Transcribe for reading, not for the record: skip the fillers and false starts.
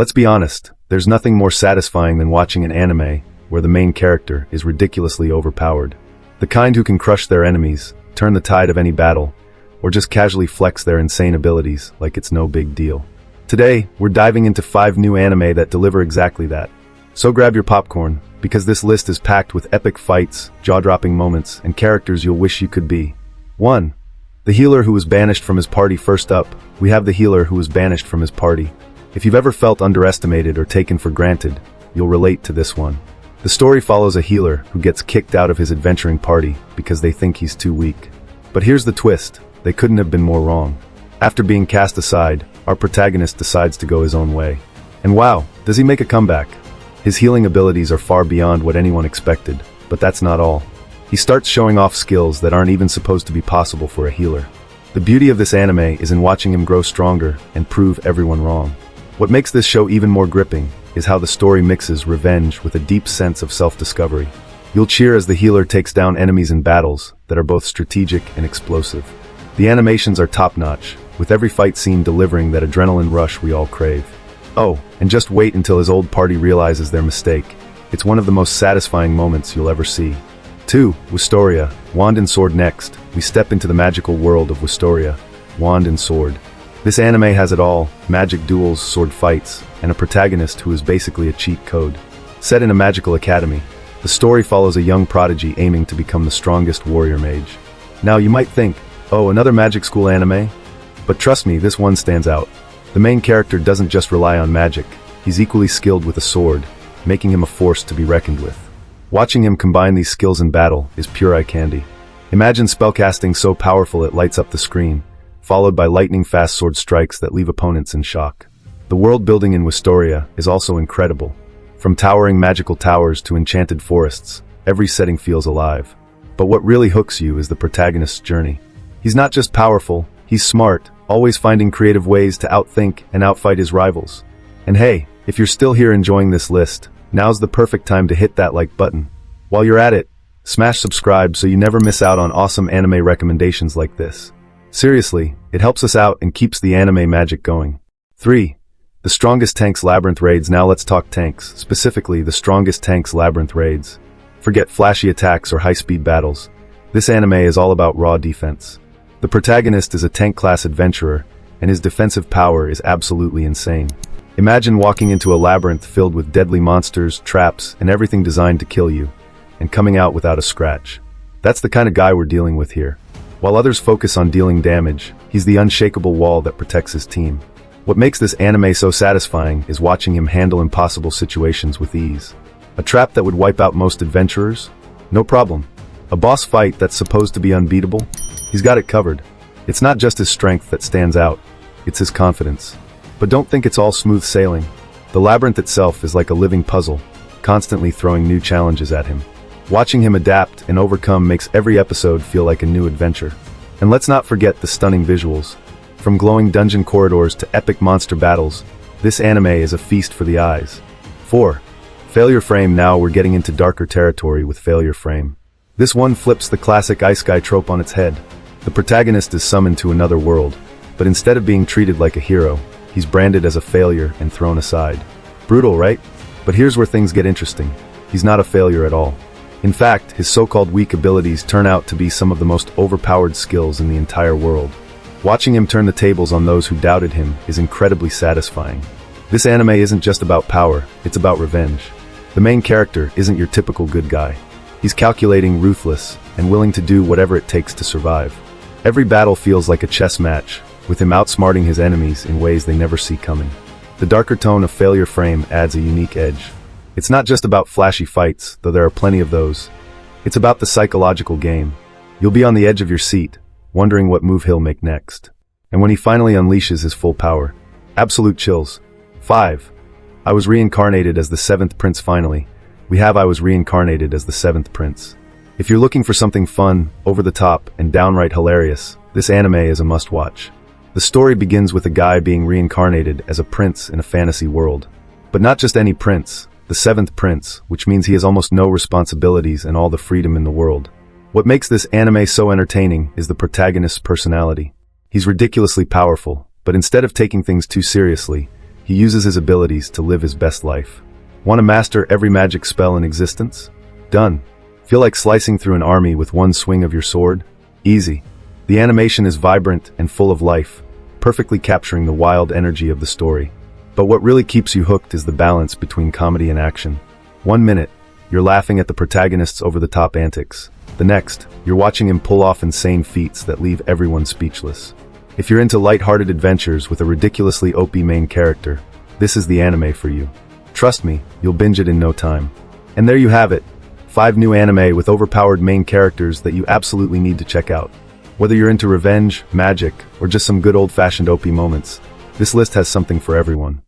Let's be honest, there's nothing more satisfying than watching an anime where the main character is ridiculously overpowered. The kind who can crush their enemies, turn the tide of any battle, or just casually flex their insane abilities like it's no big deal. Today, we're diving into 5 new anime that deliver exactly that. So grab your popcorn, because this list is packed with epic fights, jaw-dropping moments, and characters you'll wish you could be. 1. The healer who was banished from his party. First up, we have the healer who was banished from his party. If you've ever felt underestimated or taken for granted, you'll relate to this one. The story follows a healer who gets kicked out of his adventuring party because they think he's too weak. But here's the twist, they couldn't have been more wrong. After being cast aside, our protagonist decides to go his own way. And wow, does he make a comeback? His healing abilities are far beyond what anyone expected, but that's not all. He starts showing off skills that aren't even supposed to be possible for a healer. The beauty of this anime is in watching him grow stronger and prove everyone wrong. What makes this show even more gripping is how the story mixes revenge with a deep sense of self-discovery. You'll cheer as the healer takes down enemies in battles that are both strategic and explosive. The animations are top-notch, with every fight scene delivering that adrenaline rush we all crave. Oh, and just wait until his old party realizes their mistake. It's one of the most satisfying moments you'll ever see. 2. Wistoria, Wand and Sword. Next, we step into the magical world of Wistoria, Wand and Sword. This anime has it all: magic duels, sword fights, and a protagonist who is basically a cheat code. Set in a magical academy, the story follows a young prodigy aiming to become the strongest warrior mage. Now you might think, oh, another magic school anime? But trust me, this one stands out. The main character doesn't just rely on magic, he's equally skilled with a sword, making him a force to be reckoned with. Watching him combine these skills in battle is pure eye candy. Imagine spellcasting so powerful it lights up the screen, followed by lightning-fast sword strikes that leave opponents in shock. The world building in Wistoria is also incredible. From towering magical towers to enchanted forests, every setting feels alive. But what really hooks you is the protagonist's journey. He's not just powerful, he's smart, always finding creative ways to outthink and outfight his rivals. And hey, if you're still here enjoying this list, now's the perfect time to hit that like button. While you're at it, smash subscribe so you never miss out on awesome anime recommendations like this. Seriously, it helps us out and keeps the anime magic going. 3. The Strongest Tanks Labyrinth Raids. Now let's talk tanks, specifically the Strongest Tanks Labyrinth Raids. Forget flashy attacks or high-speed battles. This anime is all about raw defense. The protagonist is a tank-class adventurer, and his defensive power is absolutely insane. Imagine walking into a labyrinth filled with deadly monsters, traps, and everything designed to kill you, and coming out without a scratch. That's the kind of guy we're dealing with here. While others focus on dealing damage, he's the unshakable wall that protects his team. What makes this anime so satisfying is watching him handle impossible situations with ease. A trap that would wipe out most adventurers? No problem. A boss fight that's supposed to be unbeatable? He's got it covered. It's not just his strength that stands out, it's his confidence. But don't think it's all smooth sailing. The labyrinth itself is like a living puzzle, constantly throwing new challenges at him. Watching him adapt and overcome makes every episode feel like a new adventure. And let's not forget the stunning visuals. From glowing dungeon corridors to epic monster battles, this anime is a feast for the eyes. 4. Failure Frame. Now we're getting into darker territory with Failure Frame. This one flips the classic ice guy trope on its head. The protagonist is summoned to another world, but instead of being treated like a hero, he's branded as a failure and thrown aside. Brutal, right? But here's where things get interesting. He's not a failure at all. In fact, his so-called weak abilities turn out to be some of the most overpowered skills in the entire world. Watching him turn the tables on those who doubted him is incredibly satisfying. This anime isn't just about power, it's about revenge. The main character isn't your typical good guy. He's calculating, ruthless, and willing to do whatever it takes to survive. Every battle feels like a chess match, with him outsmarting his enemies in ways they never see coming. The darker tone of Failure Frame adds a unique edge. It's not just about flashy fights, though there are plenty of those. It's about the psychological game. You'll be on the edge of your seat, wondering what move he'll make next. And when he finally unleashes his full power, absolute chills. 5. I Was Reincarnated as the Seventh Prince. Finally, I was reincarnated as the Seventh Prince. If you're looking for something fun, over the top, and downright hilarious, this anime is a must-watch. The story begins with a guy being reincarnated as a prince in a fantasy world. But not just any prince, the Seventh Prince, which means he has almost no responsibilities and all the freedom in the world. What makes this anime so entertaining is the protagonist's personality. He's ridiculously powerful, but instead of taking things too seriously, He uses his abilities to live his best life. Want to master every magic spell in existence? Done. Feel like slicing through an army with one swing of your sword? Easy. The animation is vibrant and full of life, perfectly capturing the wild energy of the story. But what really keeps you hooked is the balance between comedy and action. 1 minute, you're laughing at the protagonist's over-the-top antics. The next, you're watching him pull off insane feats that leave everyone speechless. If you're into light-hearted adventures with a ridiculously OP main character, this is the anime for you. Trust me, you'll binge it in no time. And there you have it. 5 new anime with overpowered main characters that you absolutely need to check out. Whether you're into revenge, magic, or just some good old-fashioned OP moments, this list has something for everyone.